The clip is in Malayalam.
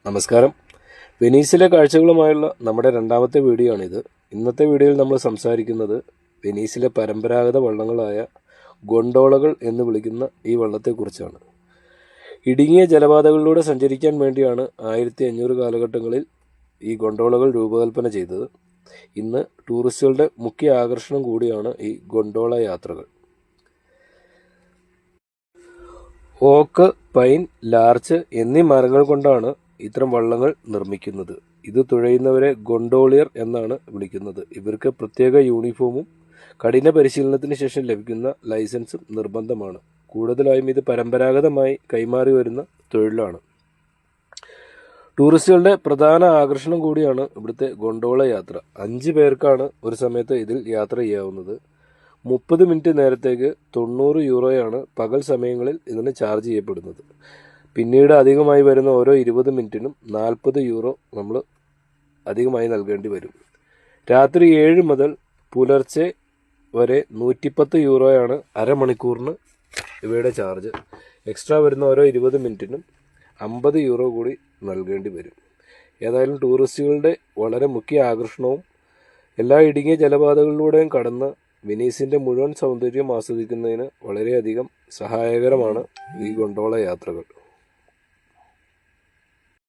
നമസ്കാരം. വെനീസിലെ കാഴ്ചകളുമായുള്ള നമ്മുടെ രണ്ടാമത്തെ വീഡിയോ ആണിത്. ഇന്നത്തെ വീഡിയോയിൽ നമ്മൾ സംസാരിക്കുന്നത് വെനീസിലെ പരമ്പരാഗത വള്ളങ്ങളായ ഗൊണ്ടോളകൾ എന്ന് വിളിക്കുന്ന ഈ വള്ളത്തെക്കുറിച്ചാണ്. ഇടുങ്ങിയ ജലപാതകളിലൂടെ സഞ്ചരിക്കാൻ വേണ്ടിയാണ് 1500 കാലഘട്ടങ്ങളിൽ ഈ ഗൊണ്ടോളകൾ രൂപകൽപ്പന ചെയ്തത്. ഇന്ന് ടൂറിസ്റ്റുകളുടെ മുഖ്യ ആകർഷണം കൂടിയാണ് ഈ ഗൊണ്ടോള യാത്രകൾ. ഓക്ക്, പൈൻ, ലാർച്ച് എന്നീ മരങ്ങൾ കൊണ്ടാണ് ഇത്തരം വള്ളങ്ങൾ നിർമ്മിക്കുന്നത്. ഇത് തുഴയുന്നവരെ ഗൊണ്ടോളിയർ എന്നാണ് വിളിക്കുന്നത്. ഇവർക്ക് പ്രത്യേക യൂണിഫോമും കഠിന പരിശീലനത്തിന് ശേഷം ലഭിക്കുന്ന ലൈസൻസും നിർബന്ധമാണ്. കൂടുതലായും ഇത് പരമ്പരാഗതമായി കൈമാറി വരുന്ന തൊഴിലാണ്. ടൂറിസ്റ്റുകളുടെ പ്രധാന ആകർഷണം കൂടിയാണ് ഇവിടുത്തെ ഗൊണ്ടോള യാത്ര. 5 പേർക്കാണ് ഒരു സമയത്ത് ഇതിൽ യാത്ര ചെയ്യാവുന്നത്. 30 മിനിറ്റ് നേരത്തേക്ക് 90 യൂറോയാണ് പകൽ സമയങ്ങളിൽ ഇതിന് ചാർജ് ചെയ്യപ്പെടുന്നത്. പിന്നീട് അധികമായി വരുന്ന ഓരോ 20 മിനിറ്റിനും 40 യൂറോ നമ്മൾ അധികമായി നൽകേണ്ടി വരും. രാത്രി 7 മുതൽ പുലർച്ചെ വരെ 110 യൂറോയാണ് അരമണിക്കൂറിന് ഇവയുടെ ചാർജ്. എക്സ്ട്രാ വരുന്ന ഓരോ 20 മിനിറ്റിനും 50 യൂറോ കൂടി നൽകേണ്ടി വരും. ഏതായാലും ടൂറിസ്റ്റുകളുടെ വളരെ മുഖ്യ ആകർഷണവും എല്ലാ ഇടുങ്ങിയ ജലപാതകളിലൂടെയും കടന്ന് വെനീസിൻ്റെ മുഴുവൻ സൗന്ദര്യം ആസ്വദിക്കുന്നതിന് വളരെയധികം സഹായകരമാണ് ഈ ഗൊണ്ടോള യാത്രകൾ.